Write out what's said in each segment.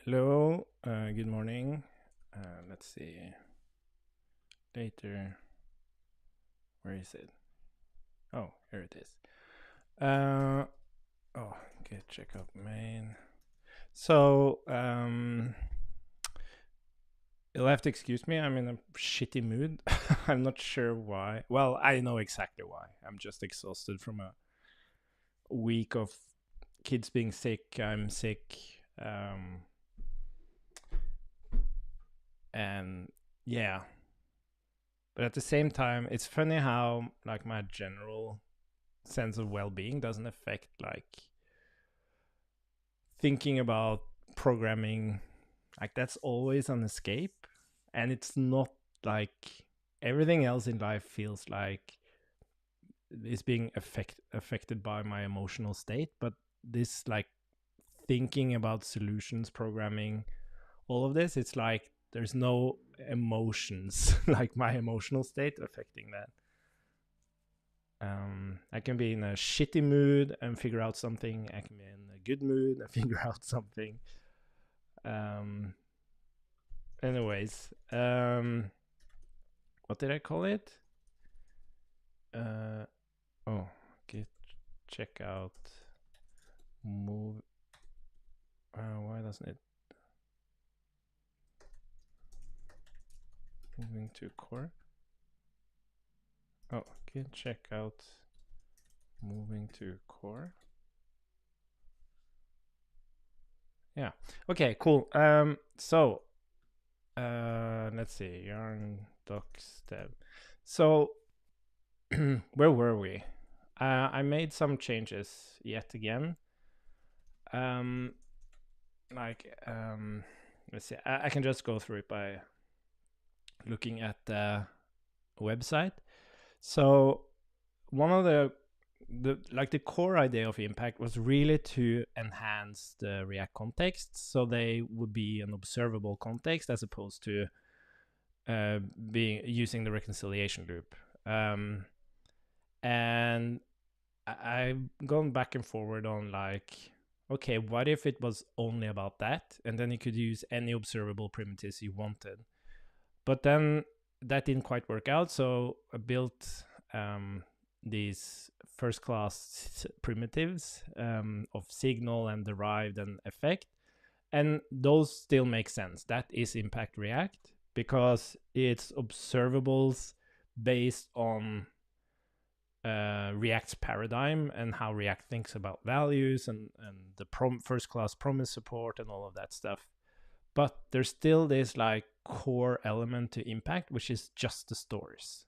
Hello, good morning. Let's see. Later, where is it? Oh, here it is. Uh, oh, get check out main. So, you'll have to excuse me. I'm in a shitty mood. I'm not sure why. Well, I know exactly why. I'm just exhausted from a week of kids being sick. I'm sick. And yeah, but at the same time, it's funny how like my general sense of well-being doesn't affect like thinking about programming. Like that's always an escape, and it's not like everything else in life feels like is being affected by my emotional state, but this like thinking about solutions, programming, all of this, it's like there's no emotions like my emotional state affecting that. I can be in a shitty mood and figure out something. I can be in a good mood and figure out something. Um, anyways, what did I call it? Uh, oh, get check out move. Why doesn't it moving to core? Oh, get check out moving to core. Yeah. Okay. Cool. So let's see. Yarn docs dev. So where were we? I made some changes yet again. Um, let's see. I can just go through it by looking at the website. So one of the core idea of Impact was really to enhance the React context, so they would be an observable context as opposed to being using the reconciliation loop. And I've gone back and forward on like, okay, what if it was only about that, and then you could use any observable primitives you wanted? But then that didn't quite work out, so I built these first class primitives of signal and derived and effect, and those still make sense. That is Impact React because it's observables based on React's paradigm and how React thinks about values and the first class promise support and all of that stuff. But there's still this like core element to Impact, which is just the stores.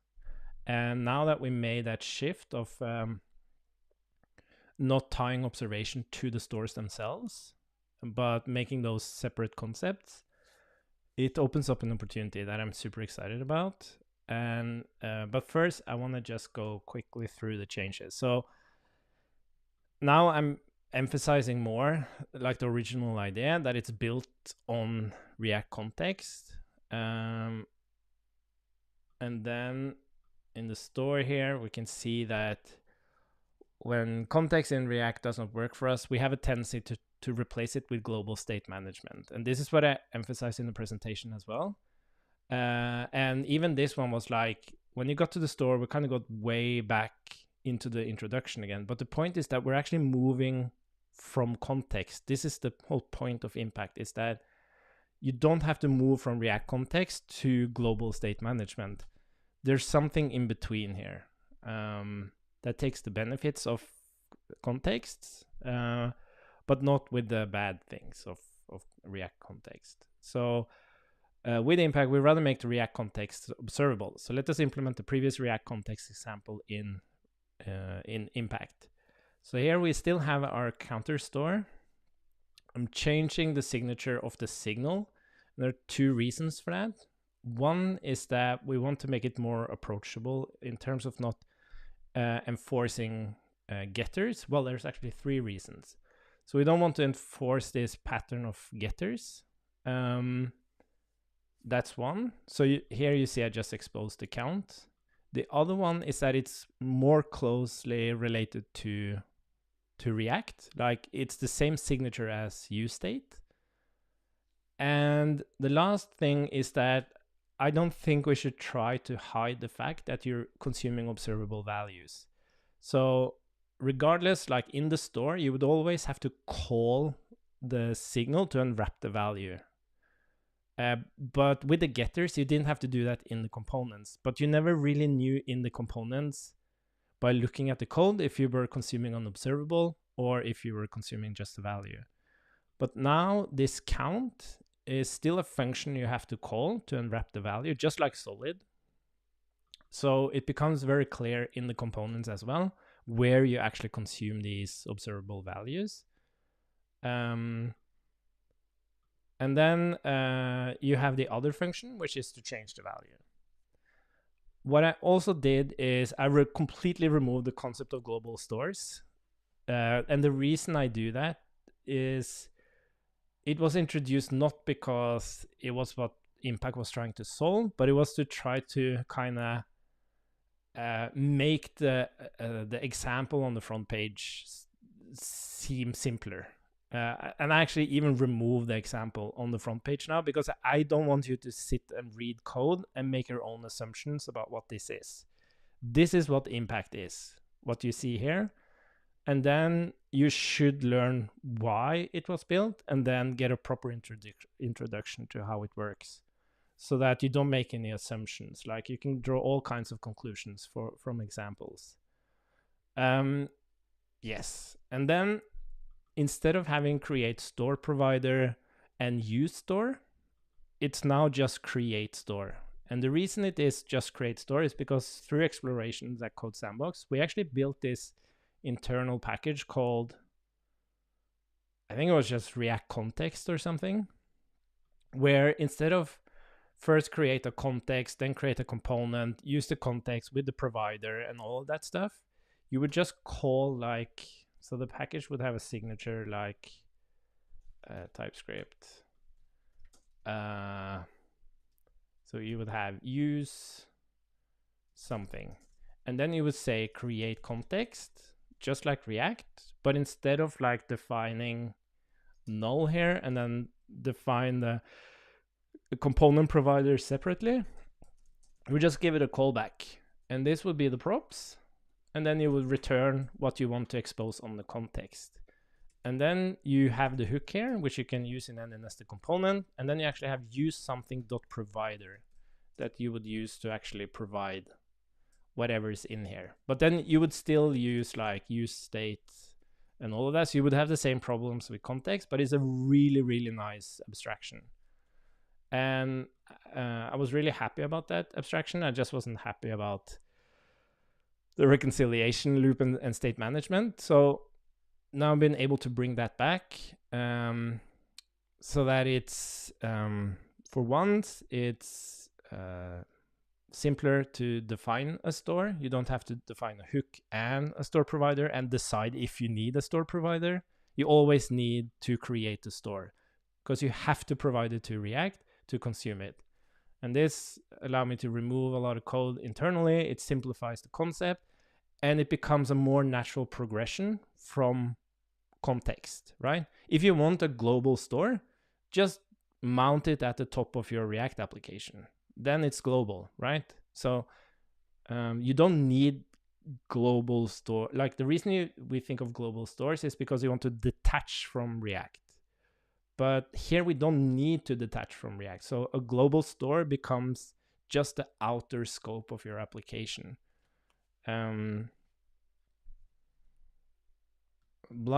And now that we made that shift of not tying observation to the stores themselves, but making those separate concepts, it opens up an opportunity that I'm super excited about. And but first, I want to just go quickly through the changes. So now I'm emphasizing more like the original idea that it's built on React context. And then in the store here, we can see that when context in React doesn't work for us, we have a tendency to replace it with global state management. And this is what I emphasized in the presentation as well. And even this one was like, when you got to the store, we kind of got way back into the introduction again. But the point is that we're actually moving from context. This is the whole point of Impact, is that you don't have to move from React context to global state management. There's something in between here that takes the benefits of contexts, but not with the bad things of React context. So with Impact, we rather make the React context observable. So let us implement the previous React context example in Impact. So here we still have our counter store. I'm changing the signature of the signal. There are two reasons for that. One is that we want to make it more approachable in terms of not enforcing getters. Well, there's actually three reasons. So we don't want to enforce this pattern of getters. That's one. So here you see I just exposed the count. The other one is that it's more closely related to React. Like it's the same signature as useState. And the last thing is that I don't think we should try to hide the fact that you're consuming observable values. So regardless, like in the store, you would always have to call the signal to unwrap the value. But with the getters, you didn't have to do that in the components. But you never really knew in the components by looking at the code if you were consuming an observable or if you were consuming just a value. But now this count is still a function you have to call to unwrap the value, just like solid. So it becomes very clear in the components as well where you actually consume these observable values. And then you have the other function, which is to change the value. What I also did is I completely removed the concept of global stores. And the reason I do that is it was introduced not because it was what Impact was trying to solve, but it was to try to kind of make the example on the front page seem simpler. And I actually even remove the example on the front page now because I don't want you to sit and read code and make your own assumptions about what this is. This is what Impact is, what you see here. And then you should learn why it was built and then get a proper introduction to how it works so that you don't make any assumptions. Like you can draw all kinds of conclusions from examples. Yes. And then instead of having create store provider and use store, it's now just create store. And the reason it is just create store is because through explorations at Code Sandbox, we actually built this internal package called, I think it was just React Context or something, where instead of first create a context, then create a component, use the context with the provider and all of that stuff, you would just call like, so the package would have a signature like TypeScript. So you would have use something, and then you would say create context, just like React, but instead of like defining null here and then define the component provider separately, we just give it a callback, and this would be the props, and then you would return what you want to expose on the context. And then you have the hook here, which you can use in any nested component, and then you actually have use something.provider that you would use to actually provide whatever is in here. But then you would still use like use state and all of that. So you would have the same problems with context, but it's a really, really nice abstraction. And I was really happy about that abstraction. I just wasn't happy about the reconciliation loop and state management. So now I've been able to bring that back so that it's, for once, it's simpler to define a store. You don't have to define a hook and a store provider and decide if you need a store provider. You always need to create a store because you have to provide it to React to consume it. And this allowed me to remove a lot of code internally. It simplifies the concept and it becomes a more natural progression from context, right? If you want a global store, just mount it at the top of your React application. Then it's global, right? So you don't need global store. Like the reason we think of global stores is because you want to detach from React. But here we don't need to detach from React. So a global store becomes just the outer scope of your application. Blah,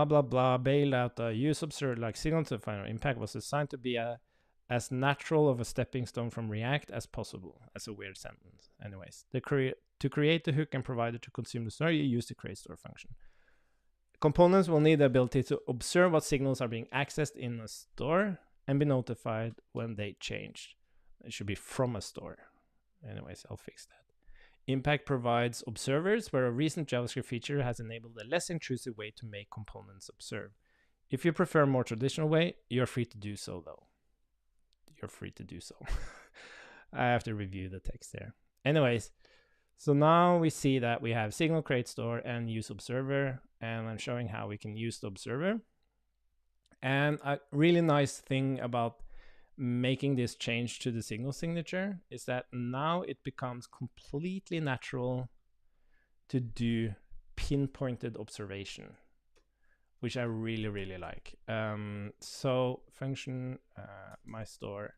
blah, blah, bailout, use observed like signal to final impact was designed to be as natural of a stepping stone from React as possible. That's a weird sentence. Anyways, to create the hook and provider to consume the store, you use the create store function. Components will need the ability to observe what signals are being accessed in a store and be notified when they change. It should be from a store. Anyways, I'll fix that. Impact provides observers, where a recent JavaScript feature has enabled a less intrusive way to make components observe. If you prefer a more traditional way, you're free to do so, though. You're free to do so. I have to review the text there. Anyways, so now we see that we have signal, create store, and use observer, and I'm showing how we can use the observer. And a really nice thing about making this change to the signal signature is that now it becomes completely natural to do pinpointed observation, which I really, really like. So function my store.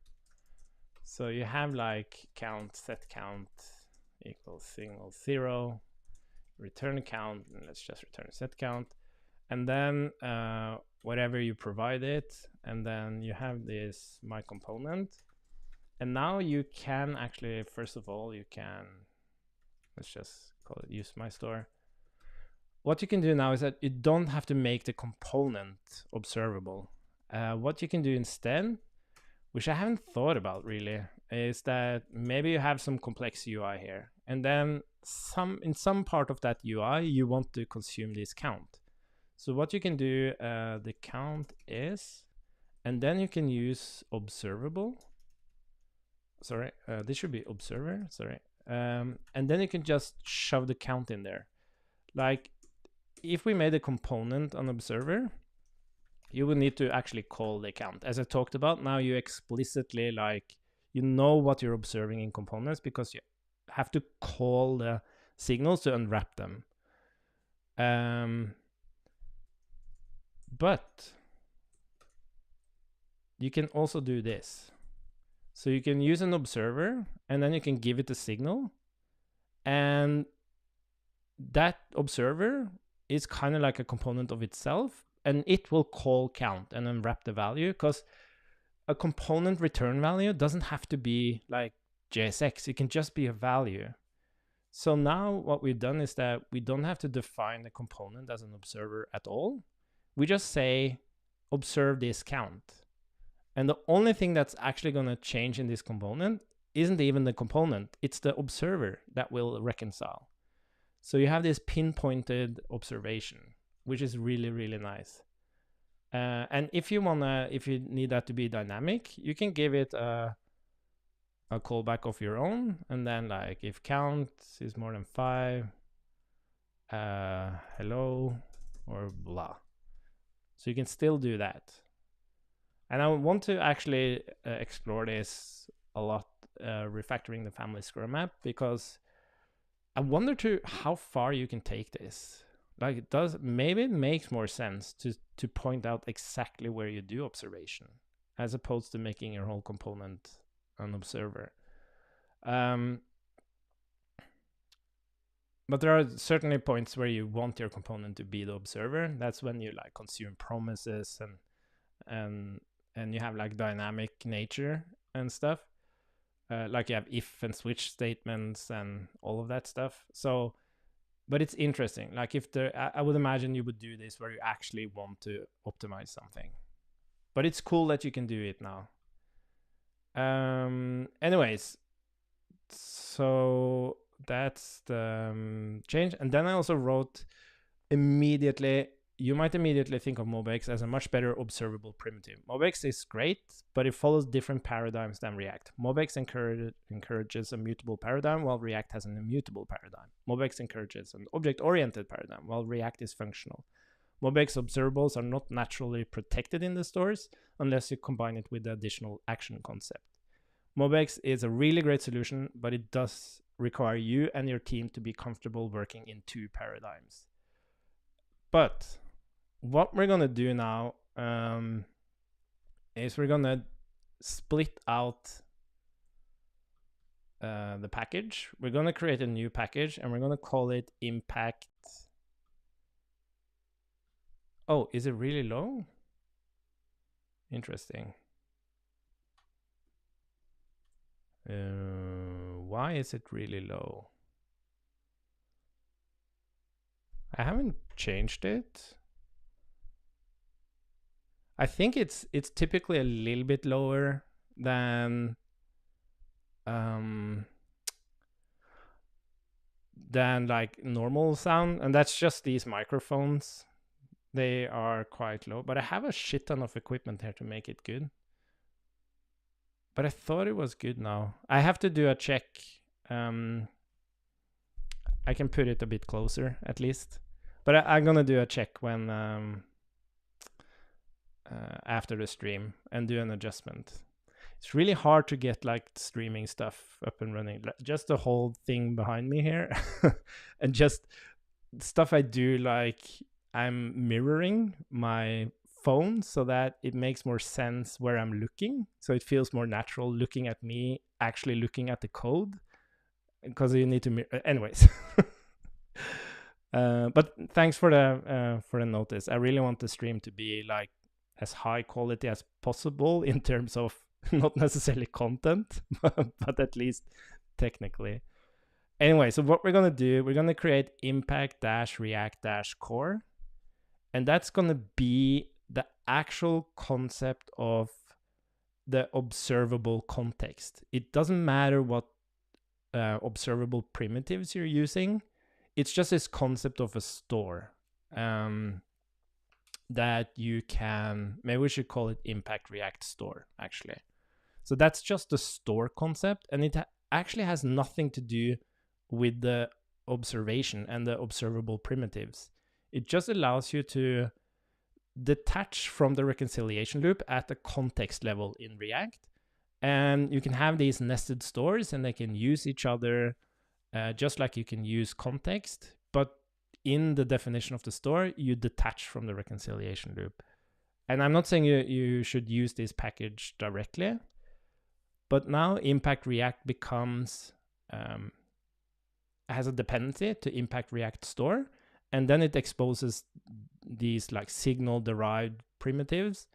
So you have like count, set count equals signal 0, return count, and let's just return set count. And then whatever you provide it, and then you have this my component. And now you can actually, first of all, you can, let's just call it use my store. What you can do now is that you don't have to make the component observable. What you can do instead, which I haven't thought about really, is that maybe you have some complex UI here, and then in some part of that UI, you want to consume this count. So what you can do, the count is, and then you can use observable. Sorry, this should be observer, sorry. And then you can just shove the count in there. Like if we made a component on observer, you would need to actually call the count. As I talked about, now you explicitly, like, you know what you're observing in components because you have to call the signals to unwrap them. But you can also do this. So you can use an observer and then you can give it a signal, and that observer is kind of like a component of itself, and it will call count and unwrap the value, because a component return value doesn't have to be like JSX, it can just be a value. So now what we've done is that we don't have to define the component as an observer at all. We just say observe this count. And the only thing that's actually going to change in this component isn't even the component, it's the observer that will reconcile. So you have this pinpointed observation, which is really, really nice. And if you need that to be dynamic, you can give it a callback of your own, and then like if count is more than 5, hello, or blah. So you can still do that. And I want to actually explore this a lot, refactoring the family scrum app, because I wonder how far you can take this. Like maybe it makes more sense to point out exactly where you do observation, as opposed to making your whole component an observer. But there are certainly points where you want your component to be the observer. That's when you like consume promises and you have like dynamic nature and stuff. Like you have if and switch statements and all of that stuff. So, but it's interesting. Like I would imagine you would do this where you actually want to optimize something. But it's cool that you can do it now. Anyways, so that's the change. And then I also wrote immediately, you might immediately think of MobX as a much better observable primitive. MobX is great, but it follows different paradigms than React. MobX encourages a mutable paradigm, while React has an immutable paradigm. MobX encourages an object-oriented paradigm, while React is functional. MobX observables are not naturally protected in the stores unless you combine it with the additional action concept. MobX is a really great solution, but it does require you and your team to be comfortable working in two paradigms. But what we're going to do now is we're going to split out the package. We're going to create a new package, and we're going to call it impact. Oh, is it really low? Interesting. Why is it really low? I haven't changed it. I think it's typically a little bit lower than like normal sound, and that's just these microphones. They are quite low, but I have a shit ton of equipment here to make it good. But I thought it was good now. I have to do a check. I can put it a bit closer at least. But I'm gonna do a check when after the stream and do an adjustment. it's really hard to get like streaming stuff up and running. Just the whole thing behind me here, and just stuff I do, like I'm mirroring my phone so that it makes more sense where I'm looking. So it feels more natural looking at me, actually looking at the code, because you need to anyways. But thanks for the notice. I really want the stream to be like as high quality as possible in terms of not necessarily content, but at least technically. Anyway, so what we're going to do, we're going to create impact-react-core. And that's going to be the actual concept of the observable context. It doesn't matter what observable primitives you're using. It's just this concept of a store that you can, maybe we should call it impact react store, actually. So that's just the store concept, and it actually has nothing to do with the observation and the observable primitives. It just allows you to detach from the reconciliation loop at the context level in React. And you can have these nested stores, and they can use each other just like you can use context. But in the definition of the store, you detach from the reconciliation loop. And I'm not saying you should use this package directly, but now impact react becomes has a dependency to impact react store, and then it exposes these like signal derived primitives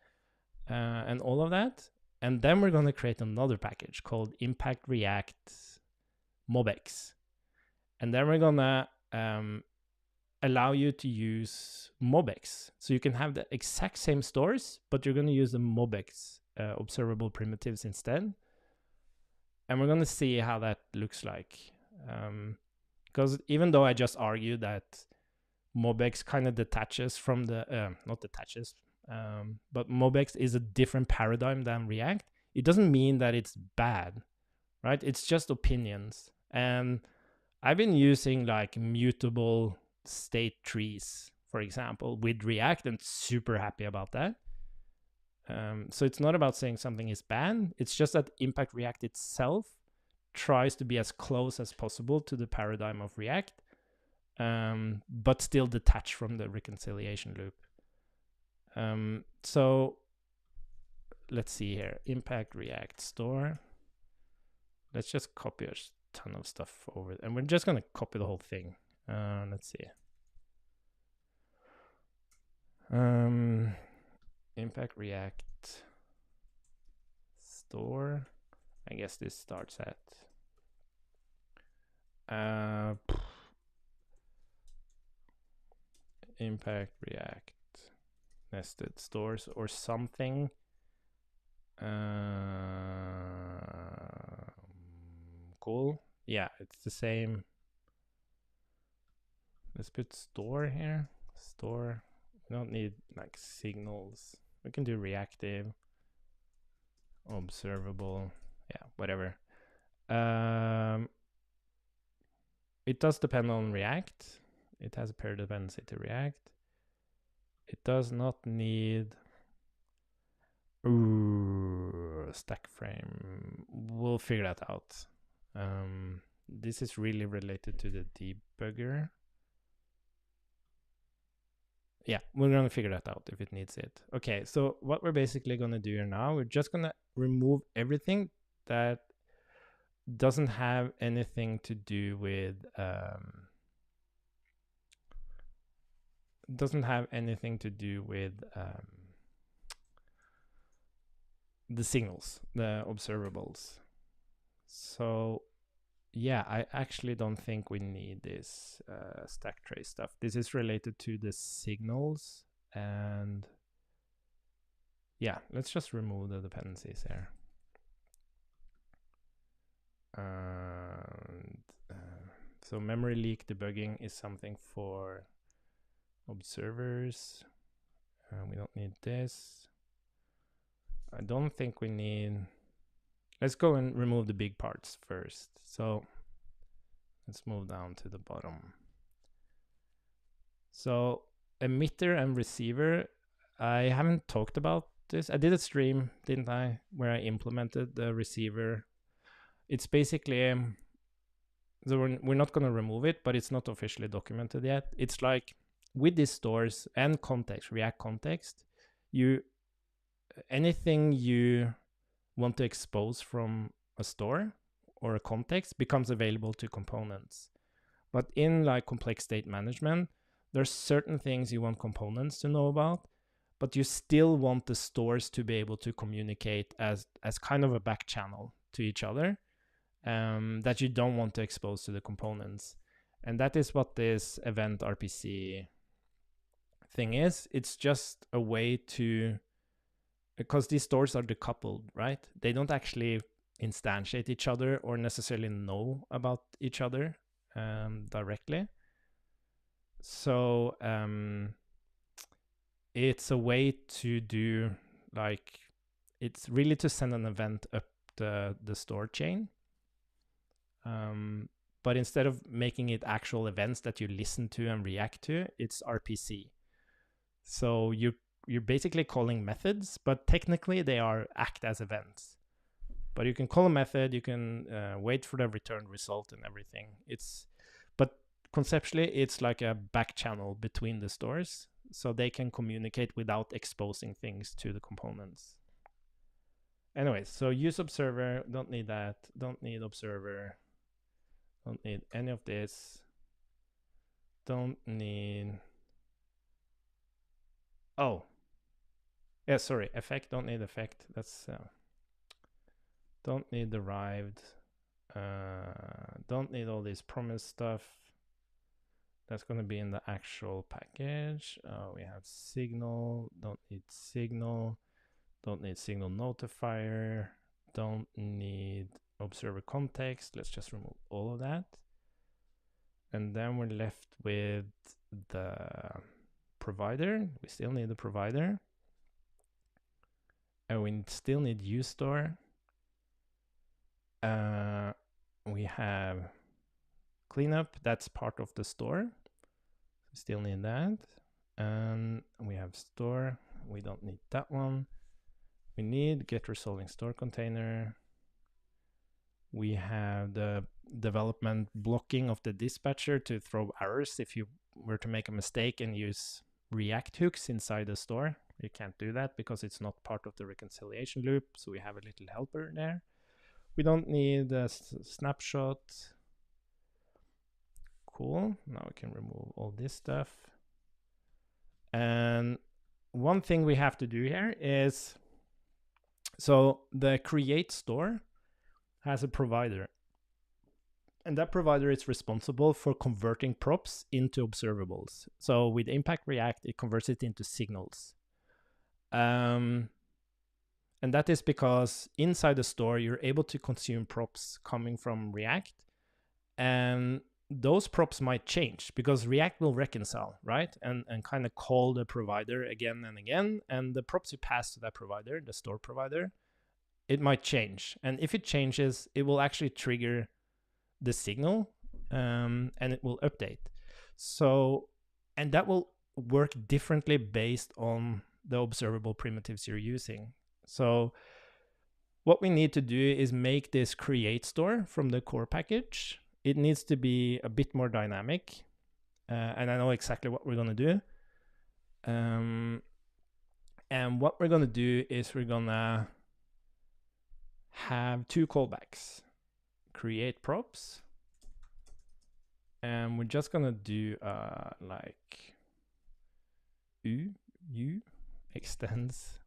and all of that. And then we're going to create another package called impact react mobx, and then we're going to allow you to use mobx, so you can have the exact same stores, but you're going to use the mobx observable primitives instead. And we're going to see how that looks like, because even though I just argued that mobx kind of detaches from the not detaches, but mobx is a different paradigm than React, it doesn't mean that it's bad, right? It's just opinions. And I've been using like mutable state trees, for example, with React, and super happy about that. So it's not about saying something is bad. It's just that impact react itself tries to be as close as possible to the paradigm of React, but still detached from the reconciliation loop. So let's see here, impact react store. Let's just copy a ton of stuff over, and we're just going to copy the whole thing. Let's see. Impact react store. I guess this starts at impact react nested stores or something. Cool. Yeah, it's the same. Let's put store here. Store. We don't need like signals. We can do reactive, observable, yeah, whatever. It does depend on React. It has a pair dependency to React. It does not need stack frame. We'll figure that out. This is really related to the debugger. Yeah, we're going to figure that out if it needs it. Okay, so what we're basically going to do here now, we're just going to remove everything that doesn't have anything to do with the signals, the observables. So yeah, I actually don't think we need this stack trace stuff. This is related to the signals, and yeah, let's just remove the dependencies here. And so memory leak debugging is something for observers. We don't need this. I don't think we need. Let's go and remove the big parts first. So let's move down to the bottom. So emitter and receiver, I haven't talked about this. I did a stream, didn't I, where I implemented the receiver. It's basically, so we're not going to remove it, but it's not officially documented yet. It's like with these stores and context, React context, anything you want to expose from a store or a context becomes available to components. But in like complex state management, there's certain things you want components to know about, but you still want the stores to be able to communicate as kind of a back channel to each other, that you don't want to expose to the components. And that is what this event RPC thing is. It's just a way to, because these stores are decoupled, right? They don't actually instantiate each other or necessarily know about each other directly. So it's a way to do, like, it's really to send an event up the store chain. But instead of making it actual events that you listen to and react to, it's RPC. So you're basically calling methods, but technically they act as events. But you can call a method, you can wait for the return result and everything. But conceptually, it's like a back channel between the stores, so they can communicate without exposing things to the components. Anyways, so use observer, don't need that, don't need observer, don't need any of this, don't need, oh, yeah, sorry, effect, don't need effect, that's, don't need derived, don't need all this promise stuff. That's going to be in the actual package. We have signal, don't need signal, don't need signal notifier, don't need observer context. Let's just remove all of that. And then we're left with the provider. We still need the provider. And we still need uStore. We have cleanup, that's part of the store. We still need that. And we have store, we don't need that one. We need get resolving store container. We have the development blocking of the dispatcher to throw errors if you were to make a mistake and use React hooks inside the store. You can't do that because it's not part of the reconciliation loop, so we have a little helper there. We don't need a snapshot. Cool. Now we can remove all this stuff. And one thing we have to do here is, so the create store has a provider. And that provider is responsible for converting props into observables. So with Impact React, it converts it into signals. And that is because inside the store, you're able to consume props coming from React. And those props might change because React will reconcile, right? And kind of call the provider again and again. And the props you pass to that provider, the store provider, it might change. And if it changes, it will actually trigger the signal and it will update. So, and that will work differently based on the observable primitives you're using. So what we need to do is make this create store from the core package. It needs to be a bit more dynamic. And I know exactly what we're going to do. And what we're going to do is we're going to have two callbacks. Create props. And we're just going to do like u extends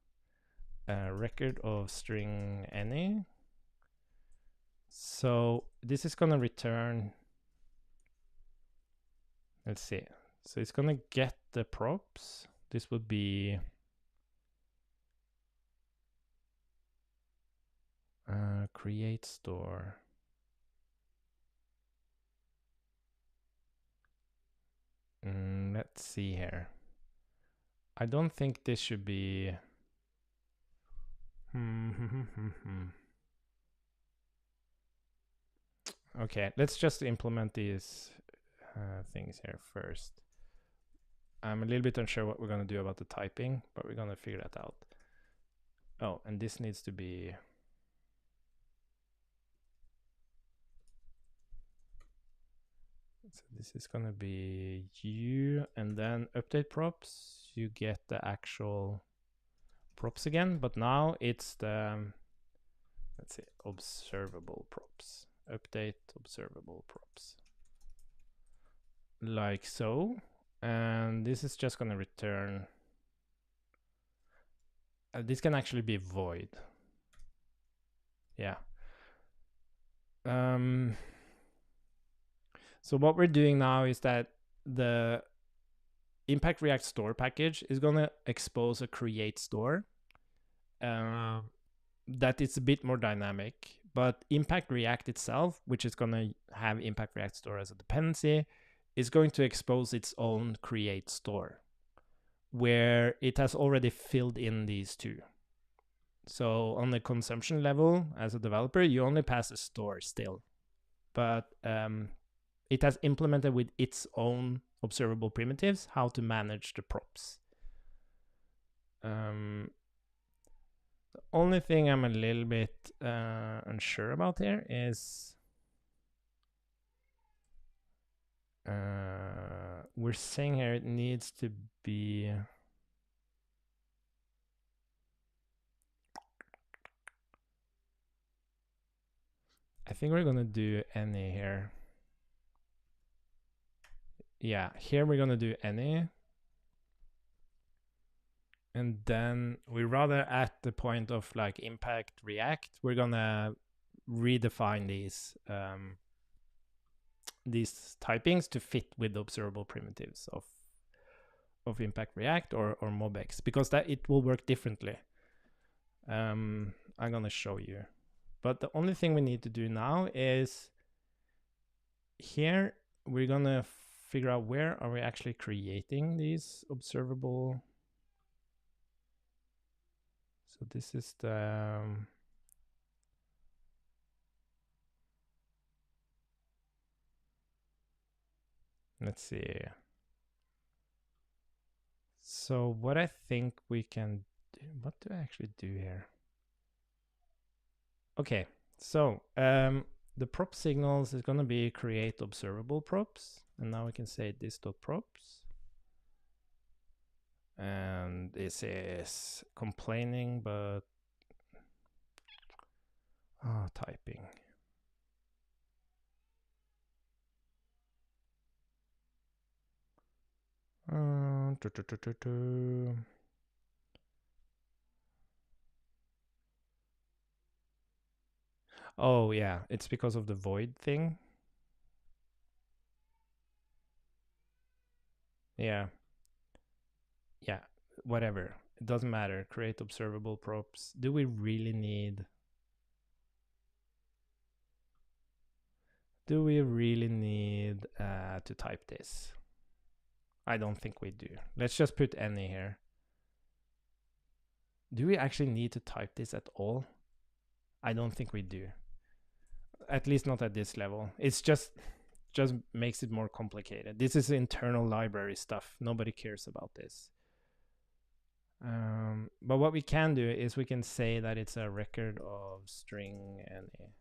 record of string any. So this is going to return, let's see. So it's going to get the props. This would be create store. Let's see here. I don't think this should be okay, let's just implement these things here first. I'm a little bit unsure what we're going to do about the typing, but we're going to figure that out. Oh, and this needs to be, so this is gonna be you, and then update props, you get the actual props again, but now it's the, let's see, observable props. Update observable props. Like so. And this is just gonna return, this can actually be void. Yeah. So what we're doing now is that the Impact React store package is gonna expose a create store that it's a bit more dynamic, but Impact React itself, which is gonna have Impact React store as a dependency, is going to expose its own create store, where it has already filled in these two. So on the consumption level, as a developer, you only pass a store still, but it has implemented with its own observable primitives how to manage the props. The only thing I'm a little bit unsure about here is we're saying here it needs to be, I think we're gonna do any here. Yeah, here we're gonna do any. And then we rather at the point of like Impact React, we're gonna redefine these typings to fit with the observable primitives of Impact React or MobX, because that it will work differently. I'm gonna show you. But the only thing we need to do now is here we're gonna figure out where are we actually creating these observable. So this is the let's see. So what I think we can do, what do I actually do here? Okay, so the prop signals is gonna be create observable props, and now we can say this.props. And this is complaining, but typing. Oh yeah, it's because of the void thing. Yeah. Yeah, whatever. It doesn't matter. Create observable props. Do we really need to type this? I don't think we do. Let's just put any here. Do we actually need to type this at all? I don't think we do. At least not at this level. It's just makes it more complicated. This is internal library stuff. Nobody cares about this. But what we can do is we can say that it's a record of string any.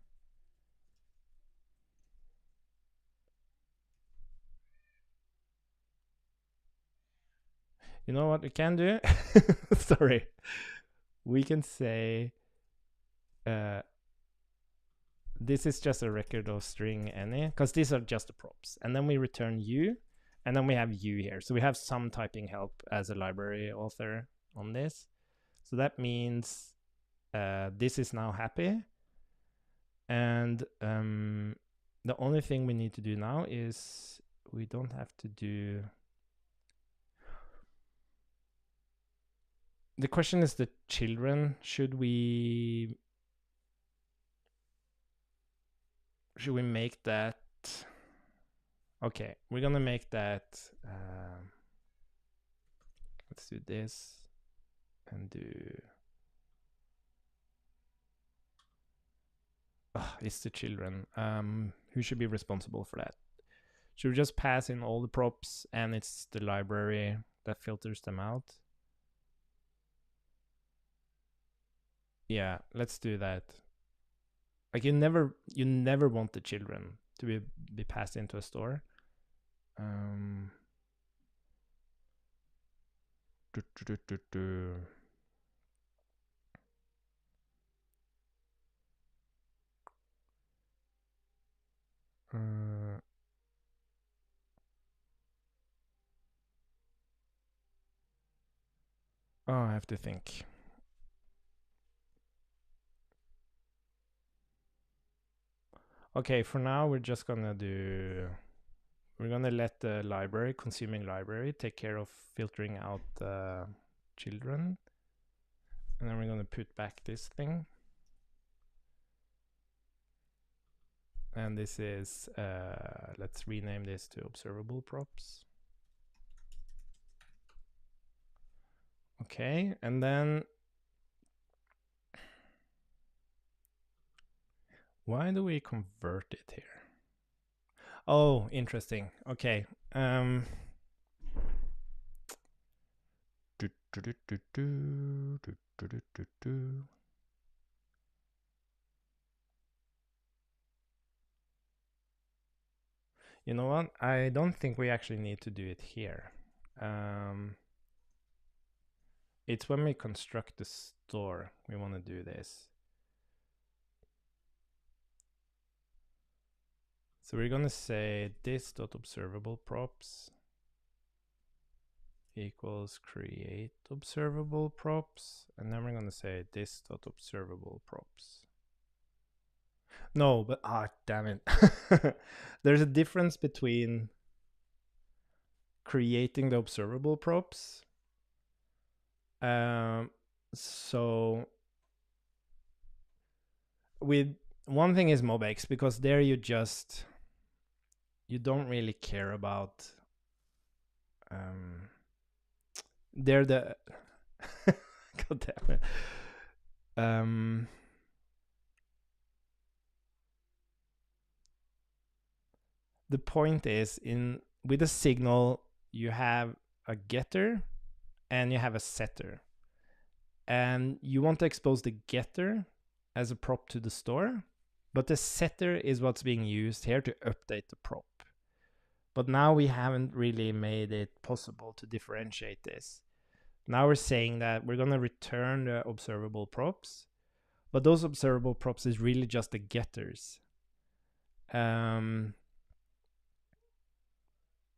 You know what we can do? Sorry. We can say this is just a record of string any, because these are just the props. And then we return you, and then we have you here. So we have some typing help as a library author on this. So that means this is now happy. And the only thing we need to do now is we don't have to do... The question is the children. Should we make that? Okay, we're gonna make that. Let's do this and do. It's the children. Who should be responsible for that? Should we just pass in all the props and it's the library that filters them out? Yeah, let's do that. Like you never want the children to be passed into a store. Do, do, do, do, do. Oh, I have to think. Okay, for now we're just gonna we're gonna let the library, consuming library, take care of filtering out the children. And then we're gonna put back this thing. And this is, let's rename this to observable props. Okay, and then why do we convert it here? Oh, interesting. Okay. You know what? I don't think we actually need to do it here. It's when we construct the store we want to do this. So we're going to say this.observable props equals create observable props, and then we're going to say this.observable props. No, but damn it. There's a difference between creating the observable props. So with one thing is MobX, because there you don't really care about they're the god damn it. The point is, with a signal you have a getter and you have a setter, and you want to expose the getter as a prop to the store, but the setter is what's being used here to update the prop. But now we haven't really made it possible to differentiate this. Now we're saying that we're going to return the observable props, but those observable props is really just the getters. And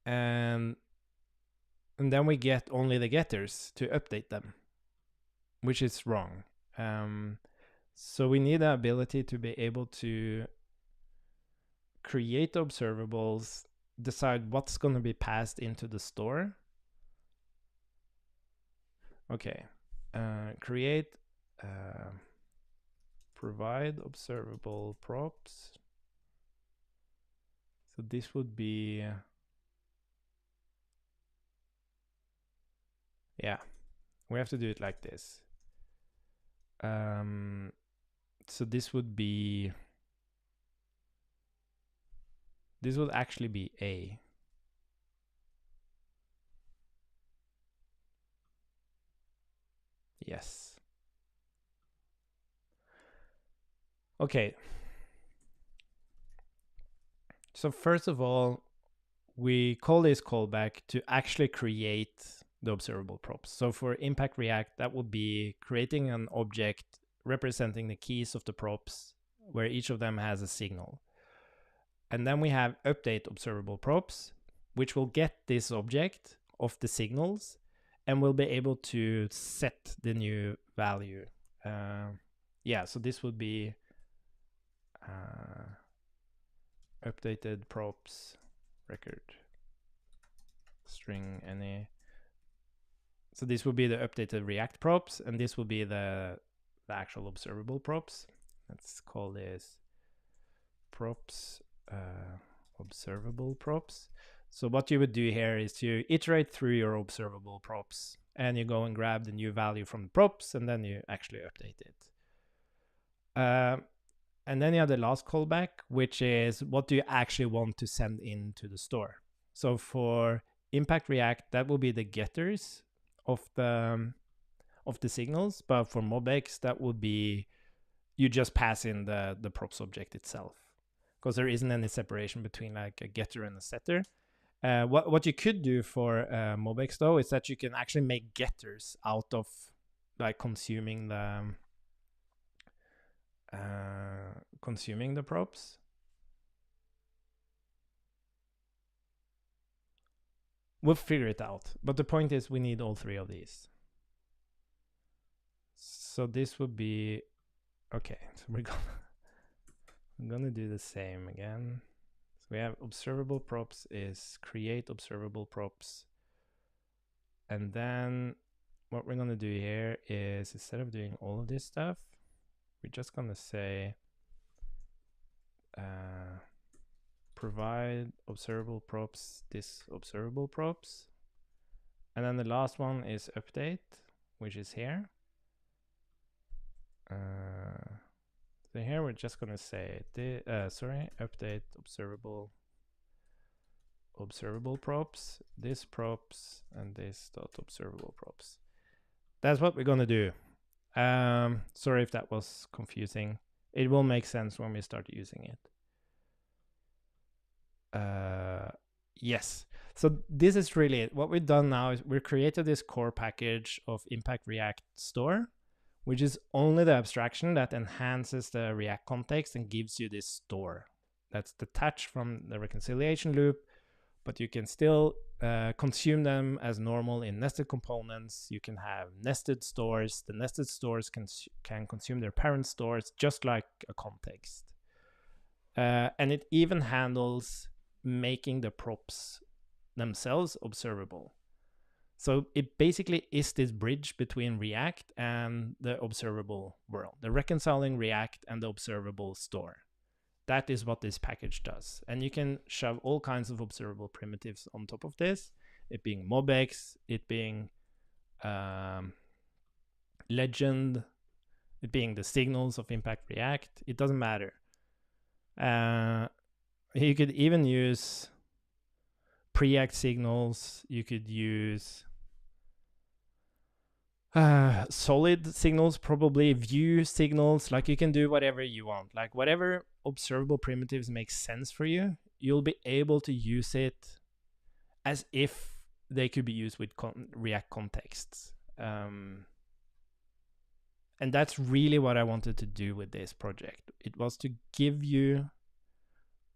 then we get only the getters to update them, which is wrong. So we need the ability to be able to create observables, decide what's going to be passed into the store. Okay, create, provide observable props. So this would be, yeah, we have to do it like this. So this would actually be A. Yes. Okay. So first of all, we call this callback to actually create the observable props. So for Impact React, that would be creating an object representing the keys of the props, where each of them has a signal. And then we have update observable props, which will get this object of the signals and will be able to set the new value. Yeah, so this would be updated props record string any. So this will be the updated React props, and this will be the actual observable props. Let's call this props observable props. So what you would do here is you iterate through your observable props, and you go and grab the new value from the props, and then you actually update it. And then you have the last callback, which is what do you actually want to send into the store. So for Impact React, that will be the getters of of the signals, but for MobX, that would be you just pass in the props object itself, because there isn't any separation between like a getter and a setter. What you could do for MobX though is that you can actually make getters out of like consuming the props. We'll figure it out, but the point is we need all three of these. So this would be okay. So we're gonna do the same again. So we have observable props is create observable props, and then what we're gonna do here is instead of doing all of this stuff, we're just gonna say provide observable props, this observable props, and then the last one is update, which is here. So here we're just gonna say update observable props, this props, and this dot observable props. That's what we're gonna do. Sorry if that was confusing. It will make sense when we start using it. Yes. So this is really it. What we've done now is we've created this core package of Impact React Store, which is only the abstraction that enhances the React context and gives you this store that's detached from the reconciliation loop, but you can still consume them as normal in nested components. You can have nested stores. The nested stores can consume their parent stores just like a context. And it even handles making the props themselves observable. So it basically is this bridge between React and the observable world, the reconciling React and the observable store. That is what this package does. And you can shove all kinds of observable primitives on top of this, it being MobX, it being Legend, it being the signals of Impact React. It doesn't matter. You could even use Preact signals. You could use solid signals, probably view signals. Like you can do whatever you want. Like whatever observable primitives make sense for you, you'll be able to use it as if they could be used with React contexts. And that's really what I wanted to do with this project. It was to give you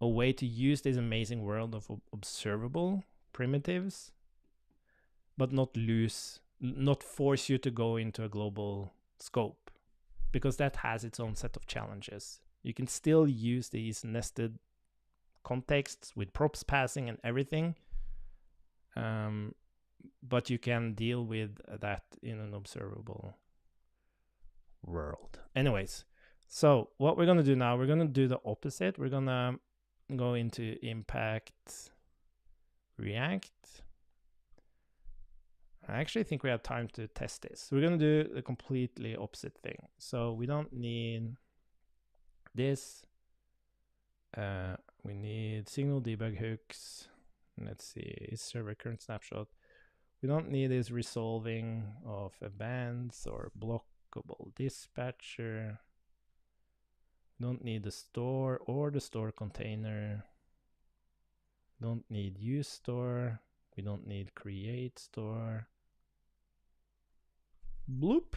a way to use this amazing world of observable primitives, but not force you to go into a global scope, because that has its own set of challenges. You can still use these nested contexts with props passing and everything, but you can deal with that in an observable world. Anyways, so what we're going to do now, we're going to do the opposite. We're going to go into Impact React. I actually think we have time to test this. We're going to do the completely opposite thing. So we don't need this. We need signal debug hooks. Let's see, is server current snapshot. We don't need this resolving of events or blockable dispatcher. Don't need the store or the store container. Don't need use store. We don't need create store. Bloop.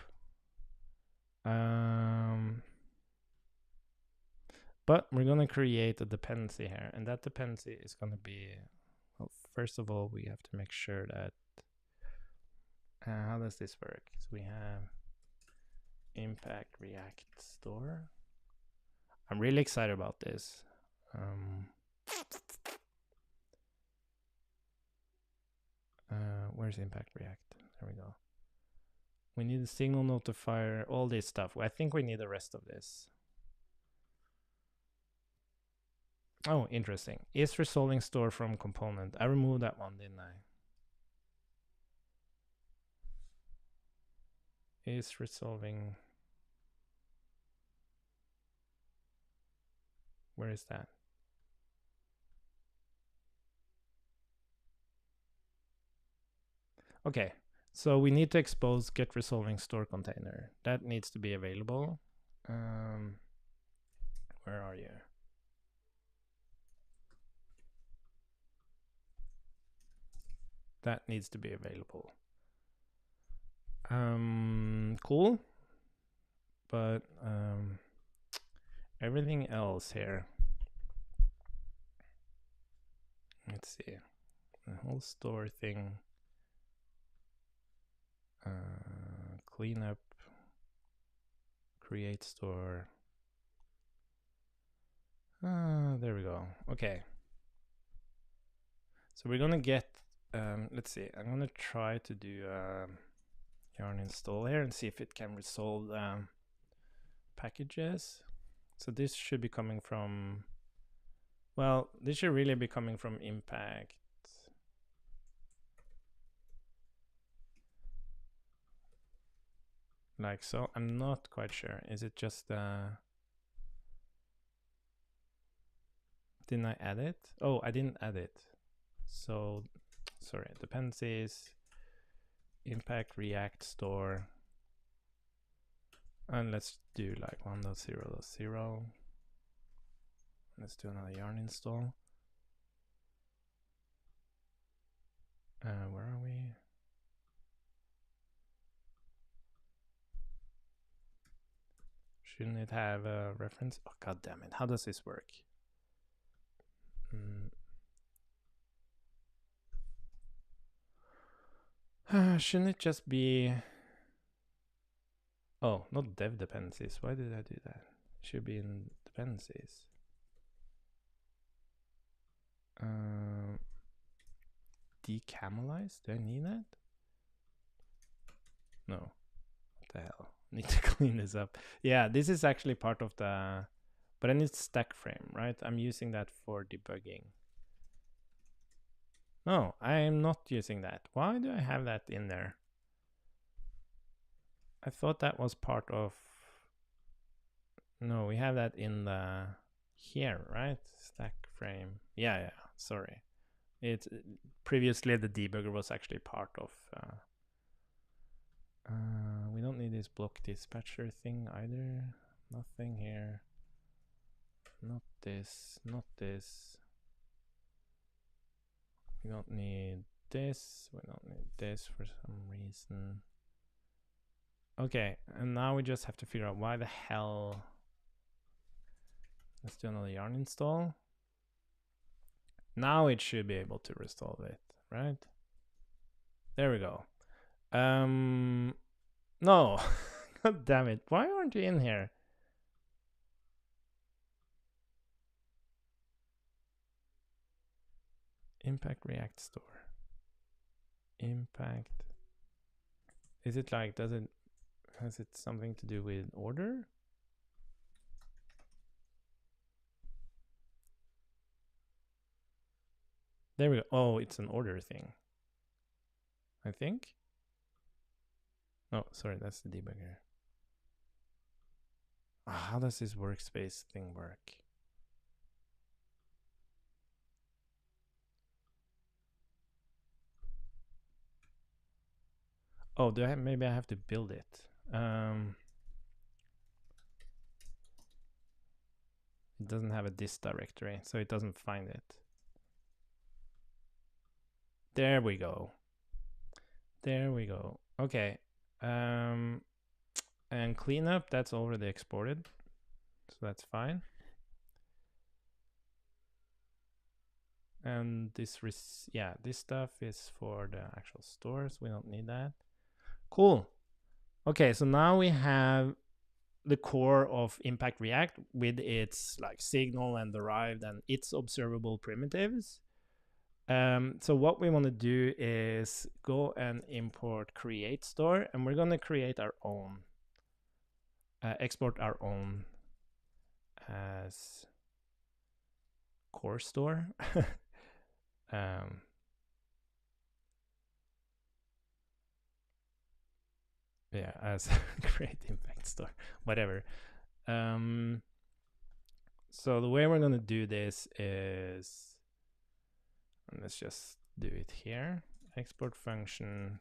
But we're going to create a dependency here, and that dependency is going to be, well, first of all, we have to make sure that, how does this work? So we have Impact React Store. I'm really excited about this. Where's Impact React? There we go. We need a signal notifier, all this stuff. I think we need the rest of this. Oh, interesting. Is resolving store from component. I removed that one, didn't I? Is resolving. Where is that? Okay, So we need to expose get resolving store container. That needs to be available. Where are you? That needs to be available. Cool. But everything else here. Let's see. The whole store thing. Clean up. Create store. There we go. Okay. So we're gonna get, let's see, I'm gonna try to do yarn install here and see if it can resolve packages. So this should be coming from, well, this should really be coming from impact. Like so, I'm not quite sure. Is it just didn't I add it? Oh, I didn't add it. So sorry, dependencies, impact react store. And let's do like 1.0.0. Let's do another yarn install. Where are we? Shouldn't it have a reference? Oh, god damn it. How does this work? Shouldn't it just be... Oh, not dev dependencies. Why did I do that? It should be in dependencies. Decamelize? Do I need that? No. What the hell? I need to clean this up. Yeah, this is actually part of the... But I need stack frame, right? I'm using that for debugging. No, I am not using that. Why do I have that in there? I thought that was part of... No, we have that in the... Here, right? Stack frame. Yeah, sorry. It's previously the debugger was actually part of... we don't need this block dispatcher thing either. Nothing here. Not this, not this. We don't need this. We don't need this for some reason. Okay, and now we just have to figure out why the hell. Let's do another yarn install. Now it should be able to resolve it, right? There we go. No. God damn it. Why aren't you in here? Impact React store. Impact. Is it like, has it something to do with order? There we go. Oh, it's an order thing, I think. Oh, sorry, that's the debugger. How does this workspace thing work? Oh, maybe I have to build it. It doesn't have a dist directory, so it doesn't find it. There we go. There we go. Okay. And cleanup, that's already exported, so that's fine. And this stuff is for the actual stores. We don't need that. Cool. Okay, so now we have the core of Impact React with its like signal and derived and its observable primitives. So what we want to do is go and import create store, and we're going to create our own, export our own as core store. Yeah, as create impact store, whatever. So the way we're going to do this is, and let's just do it here. Export function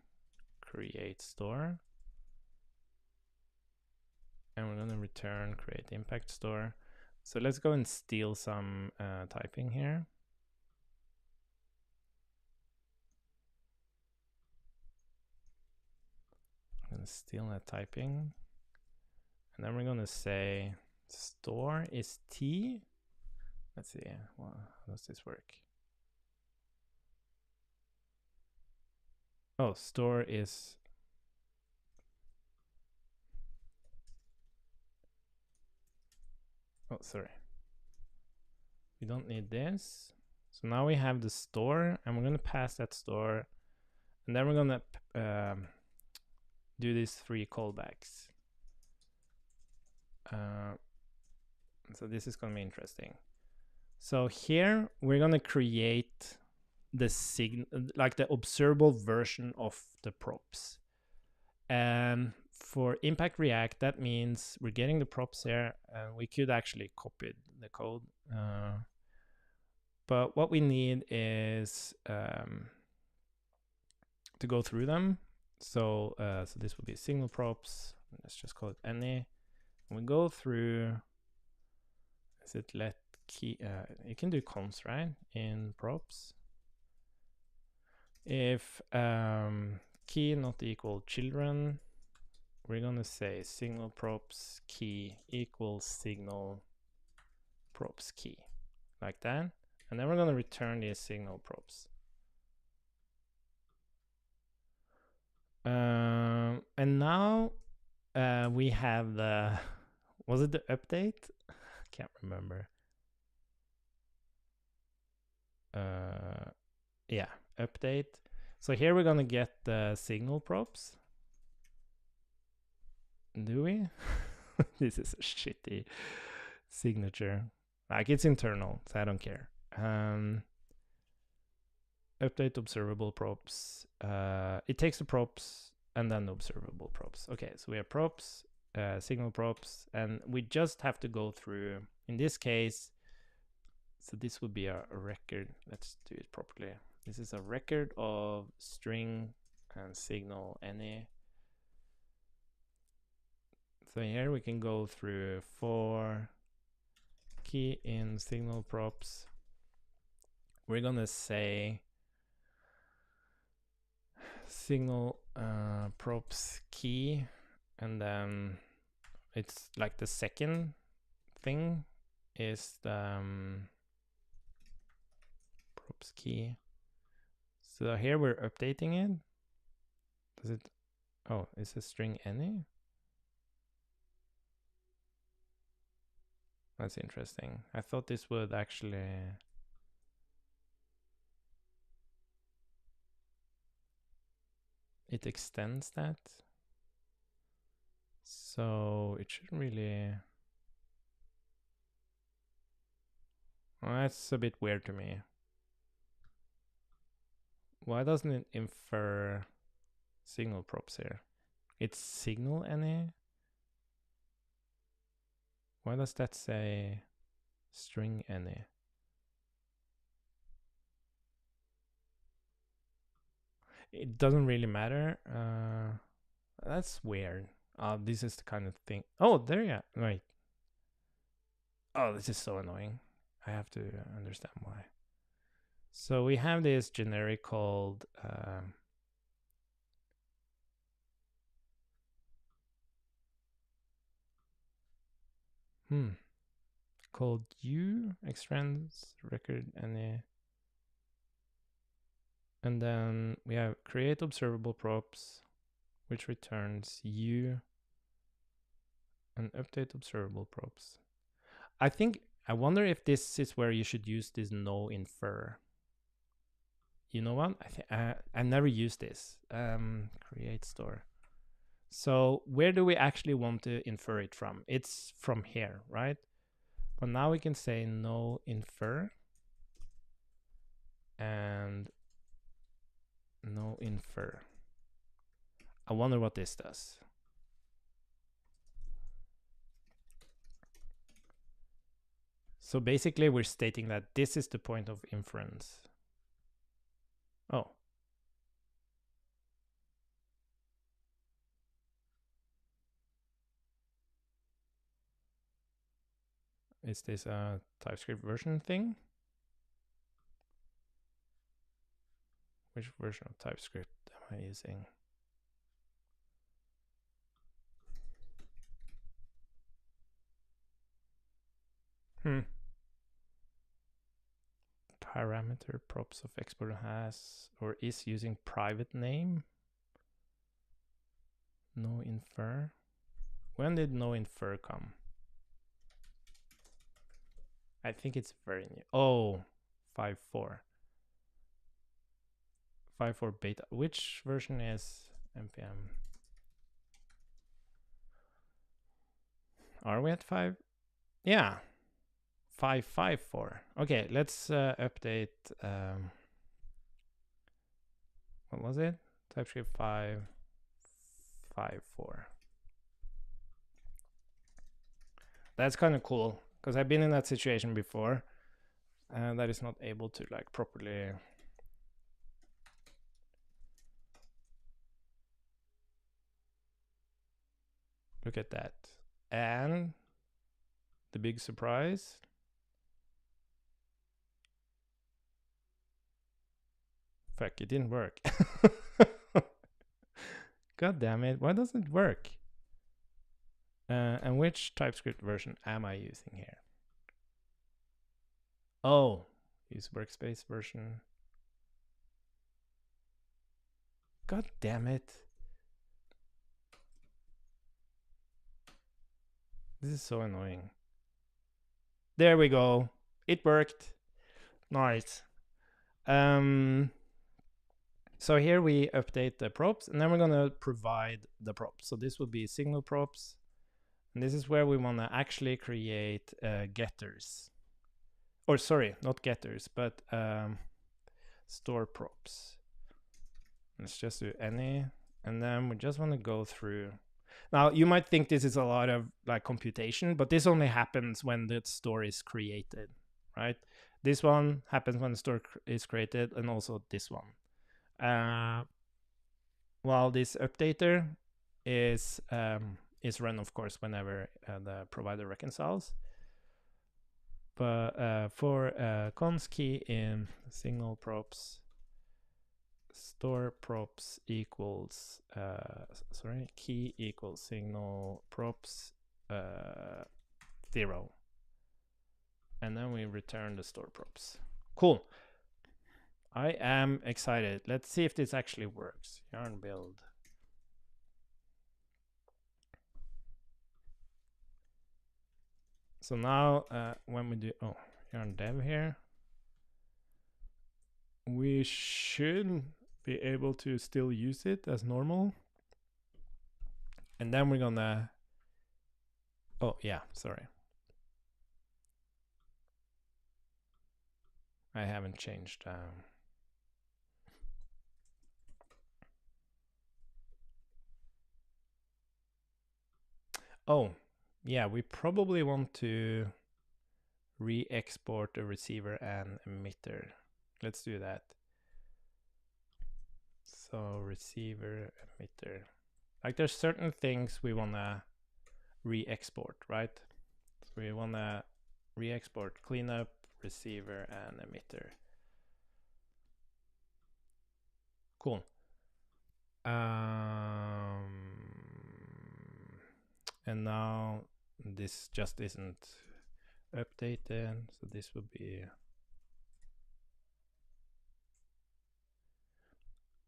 create store. And we're going to return create impact store. So let's go and steal some typing here. I'm going to steal that typing. And then we're going to say store is T. Let's see, well, how does this work? Oh, store is oh, sorry. We don't need this. So now we have the store, and we're going to pass that store, and then we're going to do these 3 callbacks. So this is going to be interesting. So here we're going to create the like the observable version of the props. And for Impact React, that means we're getting the props here, and we could actually copy the code. But what we need is to go through them. So so this would be signal props. Let's just call it any. We go through. Is it let key? You can do const, right, in props. If key not equal children, we're gonna say signal props key equals signal props key, like that. And then we're gonna return these signal props. And now we have the, was it the update? Can't remember. Yeah, update. So here we're gonna get the signal props. Do we? This is a shitty signature. Like, it's internal, so I don't care. Update observable props. It takes the props and then the observable props. Okay, so we have props, signal props, and we just have to go through, in this case, so this would be a record. Let's do it properly. This is a record of string and signal any. So here we can go through for key in signal props. We're gonna say signal props key, and then it's like the second thing is the props key. So here we're updating it. Does it? Oh, it's a string any. That's interesting. I thought this would actually. It extends that. So it shouldn't really. Well, that's a bit weird to me. Why doesn't it infer signal props here? It's signal any. Why does that say string any? It doesn't really matter. That's weird. This is the kind of thing. Oh, there you are. Right. Oh, this is so annoying. I have to understand why. So we have this generic called called u extends record any, and then we have create observable props, which returns u, and update observable props. I wonder if this is where you should use this no infer. You know what? I never used this. Create store. So where do we actually want to infer it from? It's from here, right? But now we can say no infer and no infer. I wonder what this does. So basically we're stating that this is the point of inference. Oh. Is this a TypeScript version thing? Which version of TypeScript am I using? Parameter props of export has or is using private name. No infer. When did no infer come? I think it's very new. Oh, 5.4. 5.4 beta. Which version is npm? Are we at 5? Yeah. 5.5.4. Okay, let's update. What was it? TypeScript 5.5.4. That's kind of cool because I've been in that situation before, and that is not able to like properly. Look at that. And the big surprise. Fuck, it didn't work. God damn it. Why doesn't it work? And which TypeScript version am I using here? Oh, use workspace version. God damn it. This is so annoying. There we go. It worked. Nice. So here we update the props, and then we're going to provide the props. So this will be signal props. And this is where we want to actually create getters. Or sorry, not getters, but store props. Let's just do any. And then we just want to go through. Now, you might think this is a lot of like computation, but this only happens when the store is created, right? This one happens when the store is created, and also this one. While this updater is run, of course, whenever the provider reconciles. But for const key in signal props, store props equals key equals signal props 0, and then we return the store props. Cool. I am excited. Let's see if this actually works. Yarn build. So now when we do yarn dev here, we should be able to still use it as normal. And then we're gonna, oh yeah, sorry. I haven't changed. Oh, yeah, we probably want to re-export a receiver and emitter. Let's do that. So receiver, emitter. Like there's certain things we want to re-export, right? So we want to re-export cleanup, receiver, and emitter. Cool. And now this just isn't updated, so this will be,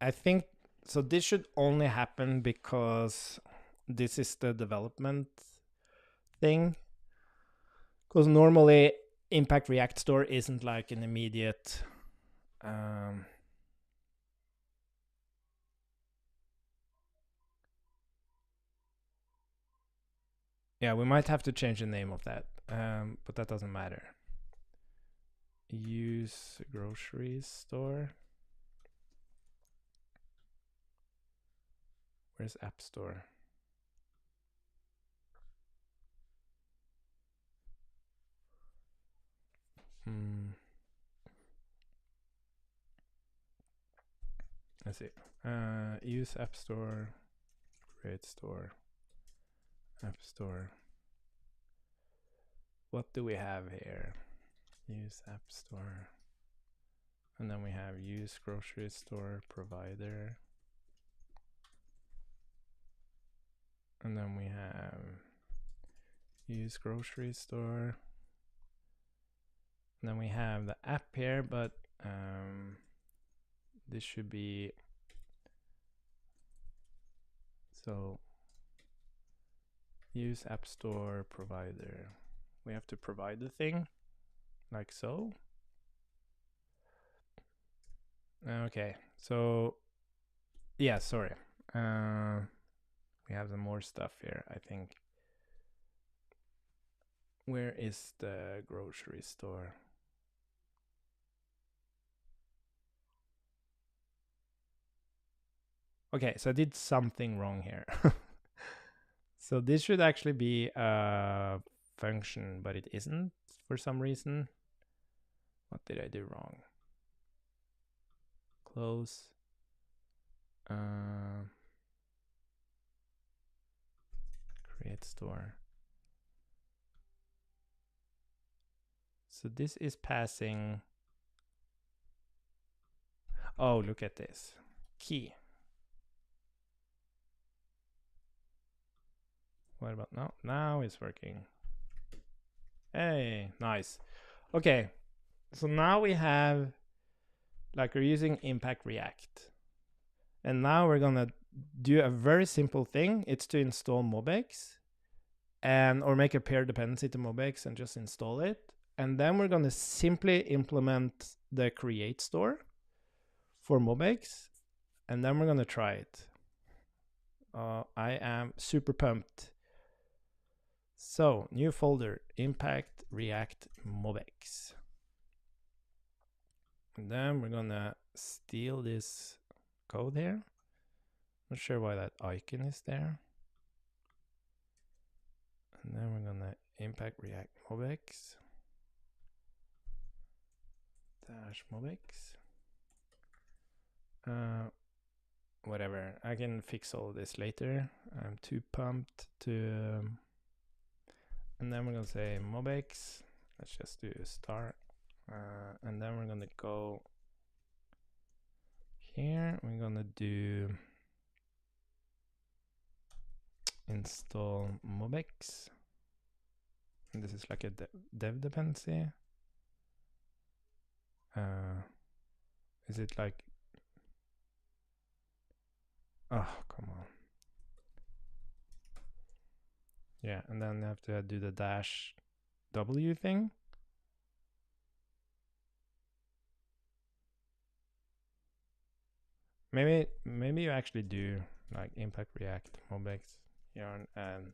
I think, so this should only happen because this is the development thing, because normally Impact React Store isn't like an immediate yeah, we might have to change the name of that, but that doesn't matter. Use grocery store. Where's App Store? Let's see. Use App Store, create store, App Store. what do we have here? Use App Store. And then we have use grocery store provider. And then we have use grocery store. And then we have the app here, but this should be, so use app store provider. We have to provide the thing like so. Okay, so yeah, sorry. We have some more stuff here, I think. Where is the grocery store? Okay, so I did something wrong here. So this should actually be a function, but it isn't for some reason. What did I do wrong? Close. Create store. So this is passing. Oh, look at this. Key. What about now? Now it's working. Hey, nice. Okay, so now we have, like, we're using Impact React. And now we're gonna do a very simple thing. It's to install MobX and or make a pair dependency to MobX and just install it. And then we're gonna simply implement the create store for MobX. And then we're gonna try it. I am super pumped. So new folder, Impact React MobX. And then we're gonna steal this code here. Not sure why that icon is there. And then we're gonna Impact React MobX dash MobX. Whatever, I can fix all this later. I'm too pumped to. And then we're gonna say MobX. Let's just do star. And then we're gonna go here. We're gonna do install MobX. And this is like a dev dependency. Is it like, oh, come on. Yeah, and then you have to do the dash W thing. Maybe you actually do like Impact React MobX yarn and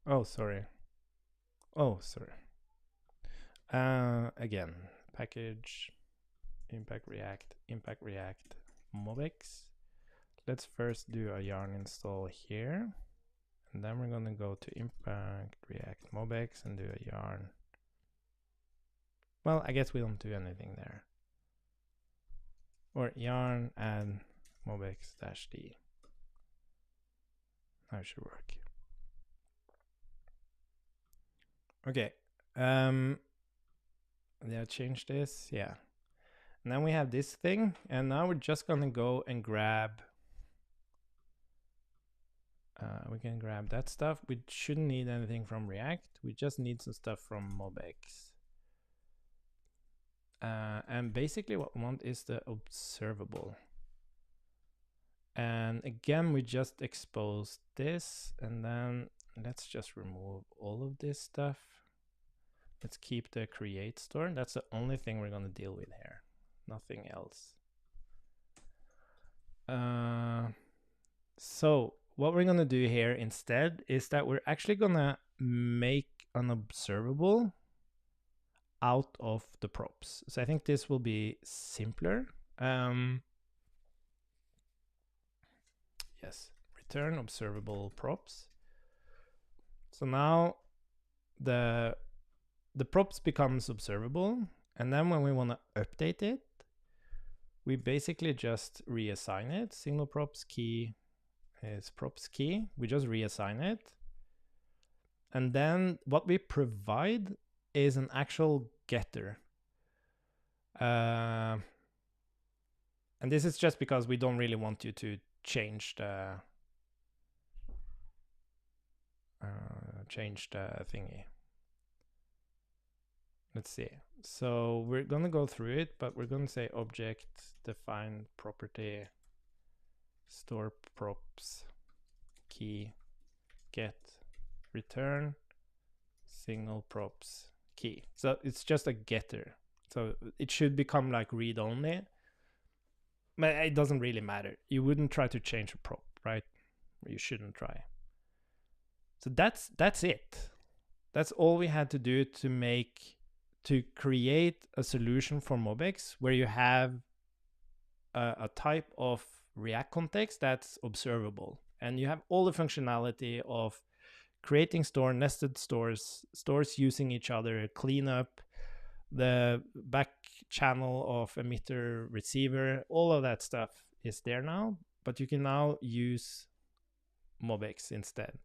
oh, sorry. Oh, sorry. Again, package, Impact React, MobX. Let's first do a yarn install here. And then we're gonna go to Impact React MobX and do a yarn. Well, I guess we don't do anything there. Or yarn and MobX-D. That should work. Okay. Yeah, change this. Yeah. And then we have this thing, and now we're just gonna go and grab. We can grab that stuff. We shouldn't need anything from React. We just need some stuff from MobX. And basically what we want is the observable. And again, we just expose this, and then let's just remove all of this stuff. Let's keep the create store. That's the only thing we're gonna deal with here. Nothing else. So what we're gonna do here instead is that we're actually gonna make an observable out of the props. So I think this will be simpler. Yes, return observable props. So now the props becomes observable, and then when we want to update it, we basically just reassign it. Signal props key is props key. We just reassign it. And then what we provide is an actual getter. And this is just because we don't really want you to change the thingy. Let's see. So we're gonna go through it, but we're gonna say object define property store props key get return signal props key. So it's just a getter. So it should become like read only, but it doesn't really matter. You wouldn't try to change a prop, right? You shouldn't try. So that's it. That's all we had to do to create a solution for MobX where you have a type of React context that's observable, and you have all the functionality of creating nested stores using each other, clean up the back channel of emitter receiver. All of that stuff is there now, but you can now use MobX instead.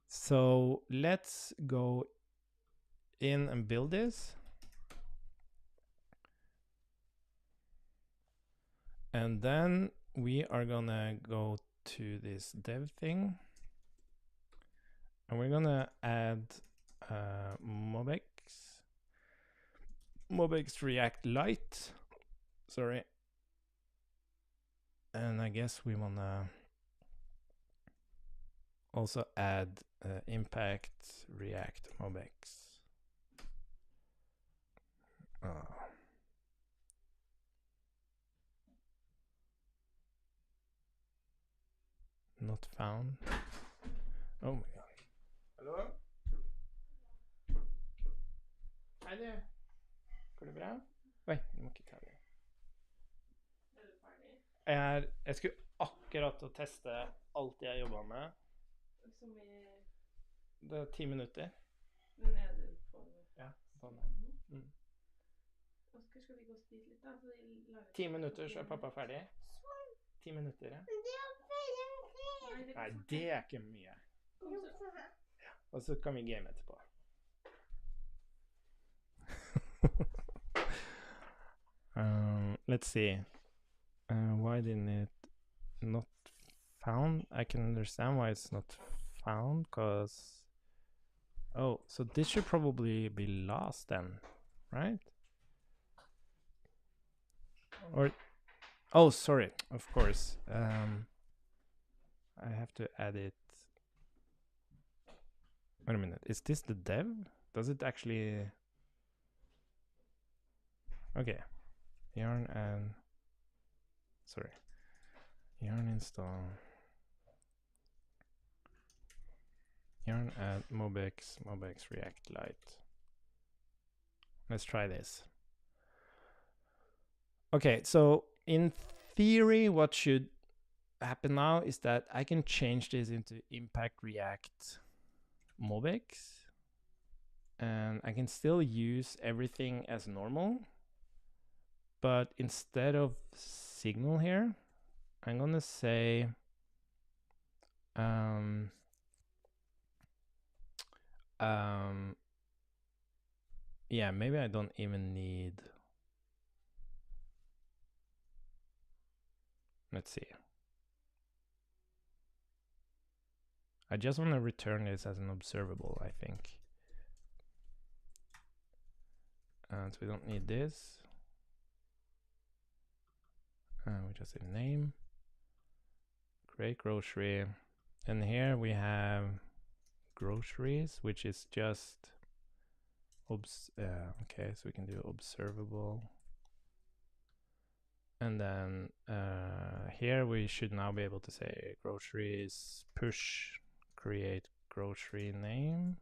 So let's go in and build this. And then we are gonna go to this dev thing. And we're gonna add MobX React Lite. Sorry. And I guess we wanna also add impact React MobX. Not found. Oh my god. Hallo? Hei du. Går det bra? Oi, du må ikke ta det. Er du ferdig? Jeg skulle akkurat å teste alt jeg jobbet med. Som i... Det er 10 minutter. Men er du på... Ja, på den. Oskar, skal vi gå og spise litt da? Så de lager... 10 minutter, så er pappa ferdig. 10 minutter, ja. Nei, det er ikke mye. Og så kan vi game etterpå. Let's see. Why didn't it not found? I can understand why it's not found, because... Oh, so this should probably be lost then, right? Or... Oh, sorry, of course. I have to add it. Wait a minute, is this the dev? Does it actually... Okay. Yarn and... Sorry. Yarn install. Yarn add MobX React Lite. Let's try this. Okay, so in theory, what should happen now is that I can change this into Impact React MobX, and I can still use everything as normal, but instead of signal here, I'm gonna say yeah, maybe I don't even need... Let's see. I just want to return this as an observable, I think. And so we don't need this. We just say name, create grocery. And here we have groceries, which is just, okay, so we can do observable. And then here we should now be able to say groceries push create grocery name.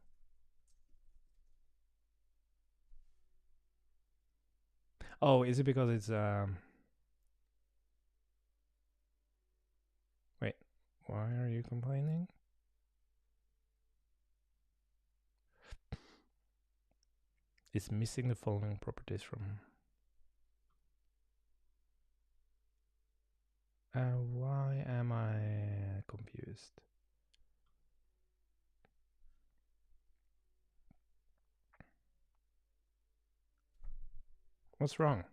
Oh, is it because it's wait, why are you complaining? It's missing the following properties from... Why am I confused? What's wrong?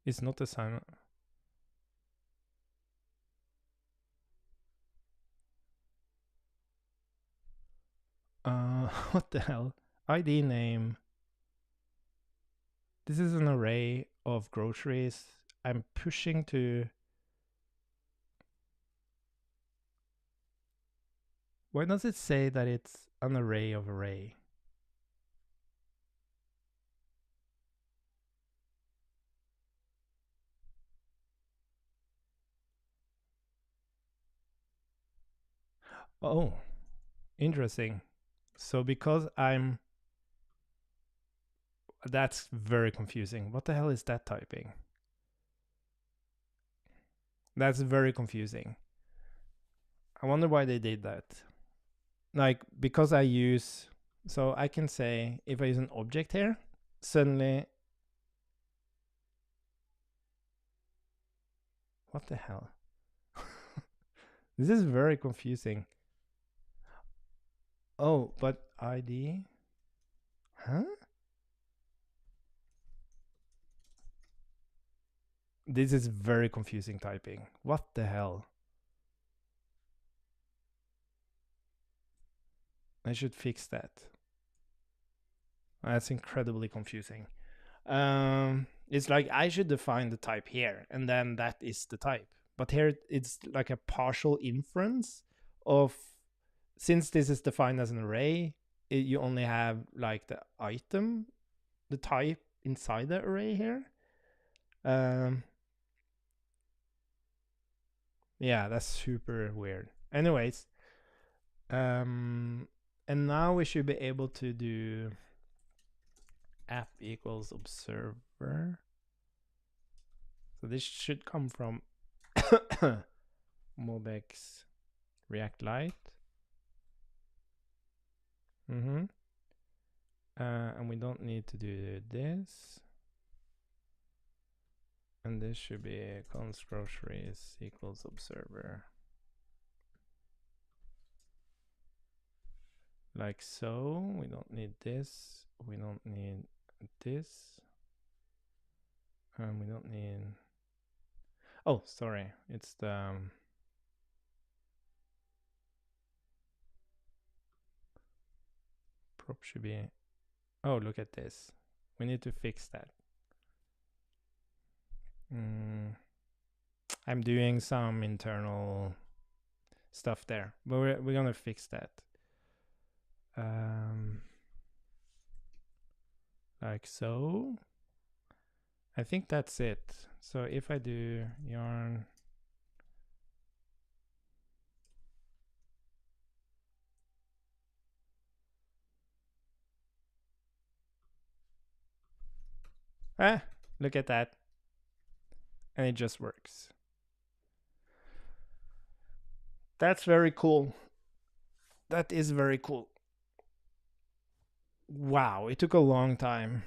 It's not assignment. What the hell? ID name. This is an array of groceries. I'm pushing to. Why does it say that it's an array of array? Oh, interesting. So because I'm. That's very confusing. What the hell is that typing? That's very confusing. I wonder why they did that. Like, because I use. So I can say if I use an object here, suddenly. What the hell? This is very confusing. Oh, but ID? Huh? This is very confusing typing. What the hell? I should fix that. That's incredibly confusing. It's like I should define the type here, and then that is the type. But here it's like a partial inference of, since this is defined as an array, you only have like the item, the type inside the array here. Yeah, that's super weird. Anyways, and now we should be able to do app equals observer. So this should come from Mobex React Lite. And we don't need to do this. And this should be const groceries equals observer. Like so. We don't need this. We don't need this. And we don't need. Oh, sorry. It's the. Prop should be. Oh, look at this. We need to fix that. I'm doing some internal stuff there, but we're gonna fix that. Like so. I think that's it. So if I do yarn look at that. And it just works. That's very cool. That is very cool. Wow, it took a long time.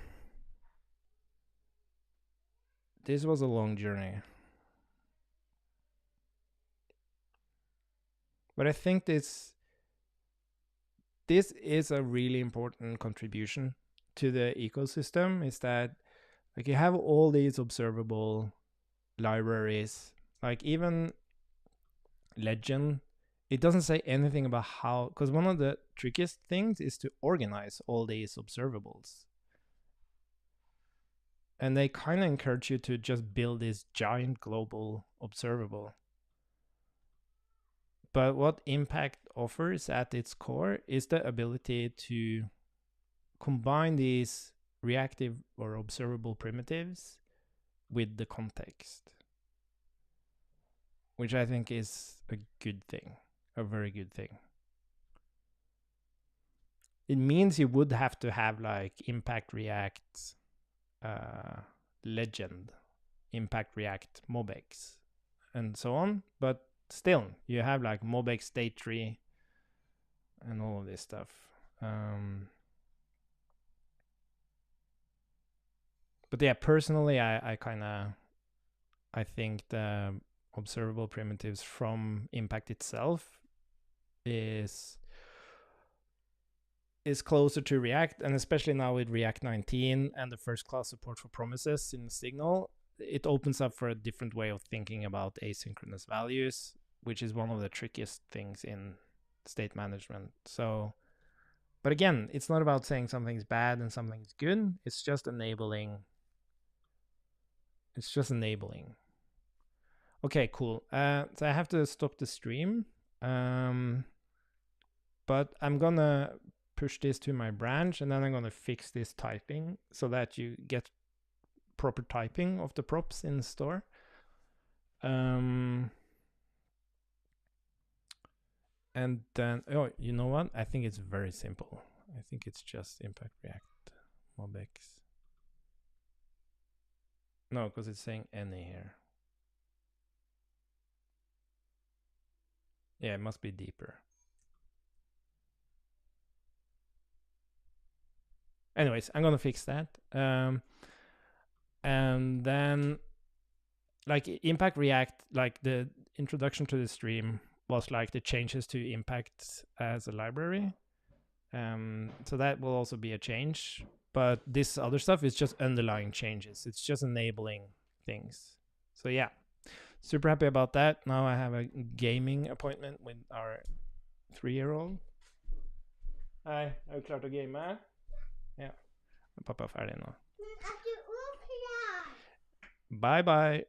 This was a long journey. But I think this is a really important contribution to the ecosystem, is that like you have all these observable libraries, like even Legend, it doesn't say anything about how, because one of the trickiest things is to organize all these observables. And they kind of encourage you to just build this giant global observable. But what Impact offers at its core is the ability to combine these reactive or observable primitives with the context, which I think is a good thing, a very good thing. It means you would have to have like Impact React Legend, Impact React Mobex, and so on. But still, you have like Mobex State Tree and all of this stuff. But yeah, personally, I think the observable primitives from Impact itself is closer to React, and especially now with React 19 and the first class support for promises in Signal, it opens up for a different way of thinking about asynchronous values, which is one of the trickiest things in state management. So, but again, it's not about saying something's bad and something's good. It's just enabling. Okay, cool. So I have to stop the stream. But I'm gonna push this to my branch, and then I'm gonna fix this typing so that you get proper typing of the props in the store. And then, oh, you know what? I think it's very simple. I think it's just Impact React MobX. No, because it's saying any here. Yeah, it must be deeper. Anyways, I'm gonna fix that. And then, like, Impact React, like the introduction to the stream was like the changes to Impact as a library. So that will also be a change. But this other stuff is just underlying changes. It's just enabling things. So yeah, super happy about that. Now I have a gaming appointment with our 3-year-old. Hei, er du klar til å game? Ja. Pappa er ferdig nå. Bye bye.